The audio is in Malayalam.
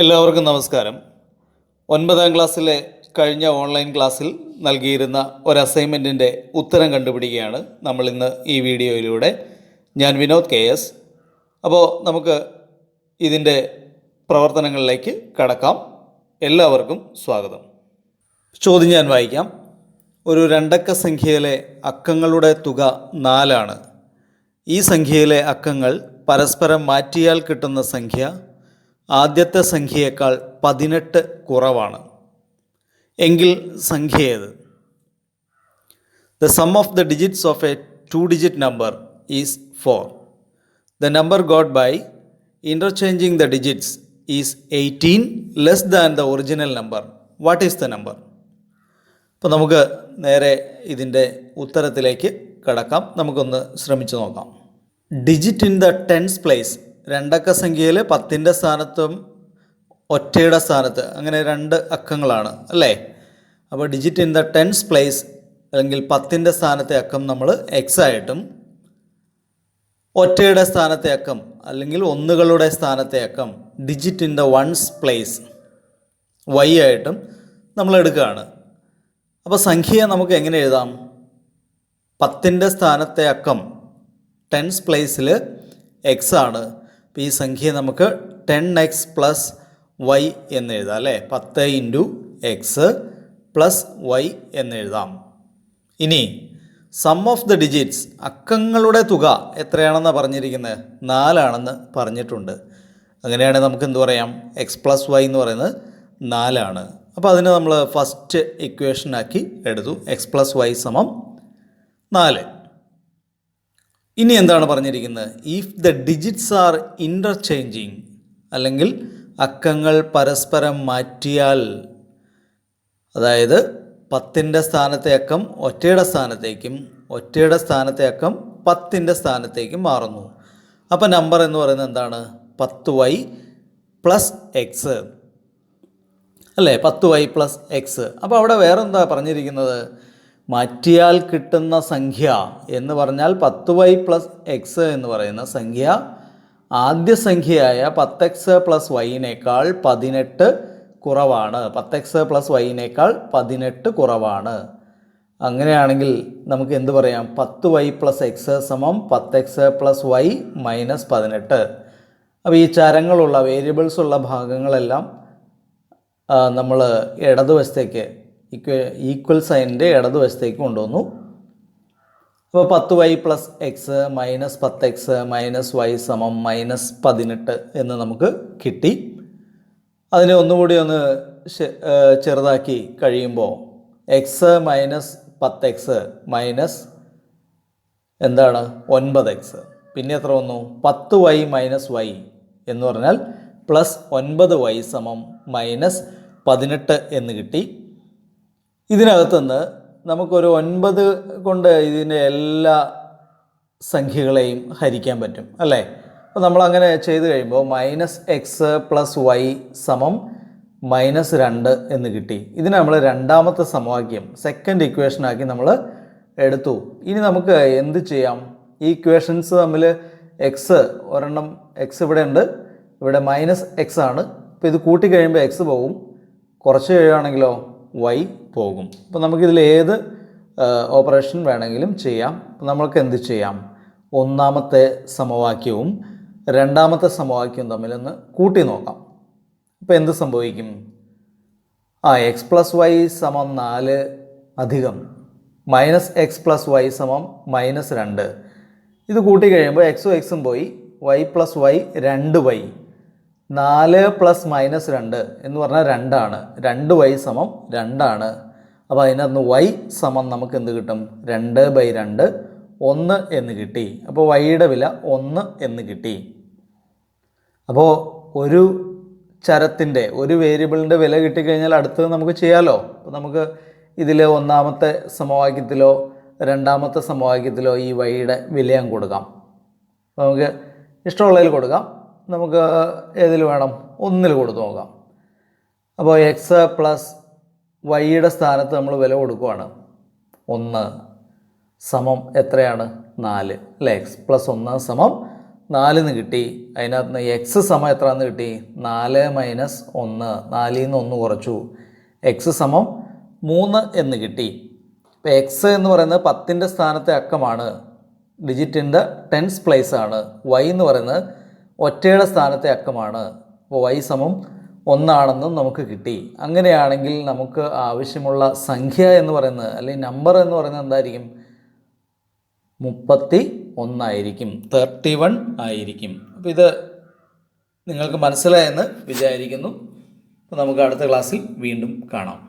എല്ലാവർക്കും നമസ്കാരം. 9ാം ക്ലാസ്സിലെ കഴിഞ്ഞ ഓൺലൈൻ ക്ലാസ്സിൽ നൽകിയിരുന്ന ഒരു അസൈൻമെൻറ്റിൻ്റെ ഉത്തരം കണ്ടുപിടിക്കുകയാണ് നമ്മൾ ഇന്ന് ഈ വീഡിയോയിലൂടെ. ഞാൻ വിനോദ് KS. അപ്പോൾ നമുക്ക് ഇതിൻ്റെ പ്രവർത്തനങ്ങളിലേക്ക് കടക്കാം. എല്ലാവർക്കും സ്വാഗതം. ചോദ്യം ഞാൻ വായിക്കാം. ഒരു രണ്ടക്ക സംഖ്യയിലെ അക്കങ്ങളുടെ തുക 4 ഈ സംഖ്യയിലെ അക്കങ്ങൾ പരസ്പരം മാറ്റിയാൽ കിട്ടുന്ന സംഖ്യ ആദ്യത്തെ സംഖ്യയേക്കാൾ 18 കുറവാണ് എങ്കിൽ സംഖ്യ ഏത്? The sum of the digits of a 2-digit number is 4. The number got by interchanging the digits is 18 less than the original number. What is the number? അപ്പോൾ നമുക്ക് നേരെ ഇതിൻ്റെ ഉത്തരത്തിലേക്ക് കടക്കാം. നമുക്കൊന്ന് ശ്രമിച്ചു നോക്കാം. Digit in the tens place, രണ്ടക്ക സംഖ്യയിൽ 10ൻ്റെ സ്ഥാനത്തും ഒറ്റയുടെ സ്ഥാനത്ത് അങ്ങനെ 2 അക്കങ്ങളാണ് അല്ലേ. അപ്പോൾ digit in the tens place അല്ലെങ്കിൽ 10ൻ്റെ സ്ഥാനത്തെ അക്കം നമ്മൾ എക്സ് ആയിട്ടും ഒറ്റയുടെ സ്ഥാനത്തെ അക്കം അല്ലെങ്കിൽ ഒന്നുകളുടെ സ്ഥാനത്തെ അക്കം digit in the ones place y ആയിട്ടും നമ്മൾ എടുക്കുകയാണ്. അപ്പോൾ സംഖ്യയെ നമുക്ക് എങ്ങനെ എഴുതാം? 10ൻ്റെ സ്ഥാനത്തെ അക്കം ടെൻസ് പ്ലേസിൽ എക്സ് ആണ്. അപ്പോൾ ഈ സംഖ്യ നമുക്ക് 10x പ്ലസ് വൈ എന്ന് എഴുതാം അല്ലേ. 10 ഇൻറ്റു എക്സ് പ്ലസ് വൈ എന്ന് എഴുതാം. ഇനി സം ഓഫ് ദ ഡിജിറ്റ്സ്, അക്കങ്ങളുടെ തുക എത്രയാണെന്നാണ് പറഞ്ഞിരിക്കുന്നത്? 4 പറഞ്ഞിട്ടുണ്ട്. അങ്ങനെയാണെങ്കിൽ നമുക്ക് എന്ത് പറയാം? എക്സ് പ്ലസ് വൈ എന്ന് പറയുന്നത് 4. അപ്പോൾ അതിനെ നമ്മൾ ഫസ്റ്റ് ഇക്വേഷനാക്കി എടുത്തു. എക്സ് പ്ലസ് വൈ സമം 4. ഇനി എന്താണ് പറഞ്ഞിരിക്കുന്നത്? If the digits R interchanging, അല്ലെങ്കിൽ അക്കങ്ങൾ പരസ്പരം മാറ്റിയാൽ, അതായത് 10ൻ്റെ സ്ഥാനത്തെ അക്കം ഒറ്റയുടെ സ്ഥാനത്തേക്കും ഒറ്റയുടെ സ്ഥാനത്തെ അക്കം 10ൻ്റെ സ്ഥാനത്തേക്കും മാറുന്നു. അപ്പോൾ നമ്പർ എന്ന് പറയുന്നത് എന്താണ്? 10y പ്ലസ് എക്സ് അല്ലേ. 10y plus X. അപ്പോൾ അവിടെ വേറെ എന്താ പറഞ്ഞിരിക്കുന്നത്? മാറ്റിയാൽ കിട്ടുന്ന സംഖ്യ എന്ന് പറഞ്ഞാൽ 10y പ്ലസ് എക്സ് എന്ന് പറയുന്ന സംഖ്യ ആദ്യ സംഖ്യയായ 10x പ്ലസ് വൈനേക്കാൾ 18 കുറവാണ്. 10x പ്ലസ് വൈനേക്കാൾ 18 കുറവാണ്. അങ്ങനെയാണെങ്കിൽ നമുക്ക് എന്ത് പറയാം? 10y പ്ലസ് എക്സ് സമം 10x പ്ലസ് വൈ മൈനസ് 18. അപ്പോൾ ഈ ചരങ്ങളുള്ള വേരിയബിൾസ് ഉള്ള ഭാഗങ്ങളെല്ലാം നമ്മൾ ഇടതുവശത്തേക്ക് ഈക്വൽ സൈനിൻ്റെ ഇടതുവശത്തേക്ക് കൊണ്ടുവന്നു. അപ്പോൾ 10y plus x minus 10x minus y സമം മൈനസ് 18 എന്ന് നമുക്ക് കിട്ടി. അതിനെ ഒന്നുകൂടി ഒന്ന് ചെറുതാക്കി കഴിയുമ്പോൾ എക്സ് മൈനസ് 10x മൈനസ് എന്താണ്? 9x. പിന്നെ എത്ര വന്നു? 10y മൈനസ് വൈ എന്ന് പറഞ്ഞാൽ പ്ലസ് 9y സമം മൈനസ് 18 എന്ന് കിട്ടി. ഇതിനകത്തുനിന്ന് നമുക്കൊരു 9 കൊണ്ട് ഇതിൻ്റെ എല്ലാ സംഖ്യകളെയും ഹരിക്കാൻ പറ്റും അല്ലേ. അപ്പോൾ നമ്മളങ്ങനെ ചെയ്ത് കഴിയുമ്പോൾ മൈനസ് എക്സ് പ്ലസ് വൈ സമം മൈനസ് 2 എന്ന് കിട്ടി. ഇതിന് നമ്മൾ രണ്ടാമത്തെ സമവാക്യം സെക്കൻഡ് ഇക്വേഷനാക്കി നമ്മൾ എടുത്തു. ഇനി നമുക്ക് എന്ത് ചെയ്യാം? ഈ ഇക്വേഷൻസ് തമ്മിൽ എക്സ് ഒരെണ്ണം എക്സ് ഇവിടെ ഉണ്ട്, ഇവിടെ മൈനസ് എക്സ് ആണ്. അപ്പോൾ ഇത് കൂട്ടി കഴിയുമ്പോൾ എക്സ് പോകും, കുറച്ച് കഴിയുകയാണെങ്കിലോ വൈ പോകും. അപ്പോൾ നമുക്കിതിൽ ഏത് ഓപ്പറേഷൻ വേണമെങ്കിലും ചെയ്യാം. അപ്പോൾ നമ്മൾക്ക് എന്ത് ചെയ്യാം? ഒന്നാമത്തെ സമവാക്യവും രണ്ടാമത്തെ സമവാക്യവും തമ്മിലൊന്ന് കൂട്ടി നോക്കാം. അപ്പോൾ എന്ത് സംഭവിക്കും? എക്സ് പ്ലസ് വൈ സമം 4 അധികം മൈനസ് എക്സ് പ്ലസ് വൈ സമം മൈനസ് 2. ഇത് കൂട്ടി കഴിയുമ്പോൾ എക്സും എക്സും പോയി, y plus y 2y. 4 plus minus 2 എന്ന് പറഞ്ഞാൽ 2 ആണ്. 2y സമം 2 അപ്പോൾ അതിനകത്ത് y സമം നമുക്ക് എന്ത് കിട്ടും? 2/2 1 എന്ന് കിട്ടി. അപ്പോൾ വൈയുടെ വില 1 എന്ന് കിട്ടി. അപ്പോൾ ഒരു ചരത്തിൻ്റെ ഒരു വേരിയബിളിൻ്റെ വില കിട്ടിക്കഴിഞ്ഞാൽ അടുത്തത് നമുക്ക് ചെയ്യാമല്ലോ. അപ്പോൾ നമുക്ക് ഇതിൽ ഒന്നാമത്തെ സമവാക്യത്തിലോ രണ്ടാമത്തെ സമവാക്യത്തിലോ ഈ വൈയുടെ വിലയും കൊടുക്കാം. അപ്പോൾ നമുക്ക് ഇഷ്ടമുള്ളതിൽ കൊടുക്കാം. നമുക്ക് ഏതിൽ വേണം? 1 കൊടുത്ത് നോക്കാം. അപ്പോൾ എക്സ് പ്ലസ് വൈയുടെ സ്ഥാനത്ത് നമ്മൾ വില കൊടുക്കുകയാണ്. 1 സമം എത്രയാണ്? 4 അല്ലേ. എക്സ് പ്ലസ് 1 സമം 4 എന്ന് കിട്ടി. അതിനകത്ത് നിന്ന് എക്സ് സമം എത്ര എന്ന് കിട്ടി? 4 - 1. 4ൽ നിന്ന് 1 കുറച്ചു. എക്സ് സമം 3 എന്ന് കിട്ടി. ഇപ്പോൾ എക്സ് എന്ന് പറയുന്നത് 10ൻ്റെ സ്ഥാനത്തെ അക്കമാണ്, ഡിജിറ്റിൻ്റെ ടെൻസ് പ്ലേസ് ആണ്. വൈ എന്ന് പറയുന്നത് ഒറ്റയുടെ സ്ഥാനത്തെ അക്കമാണ്. അപ്പോൾ വൈ സമം 1 ആണെന്നും നമുക്ക് കിട്ടി. അങ്ങനെയാണെങ്കിൽ നമുക്ക് ആവശ്യമുള്ള സംഖ്യ എന്ന് പറയുന്നത് അല്ലെങ്കിൽ നമ്പർ എന്ന് പറയുന്നത് എന്തായിരിക്കും? 31 ആയിരിക്കും, 31 ആയിരിക്കും. അപ്പോൾ ഇത് നിങ്ങൾക്ക് മനസ്സിലായെന്ന് വിചാരിക്കുന്നു. അപ്പോൾ നമുക്ക് അടുത്ത ക്ലാസ്സിൽ വീണ്ടും കാണാം.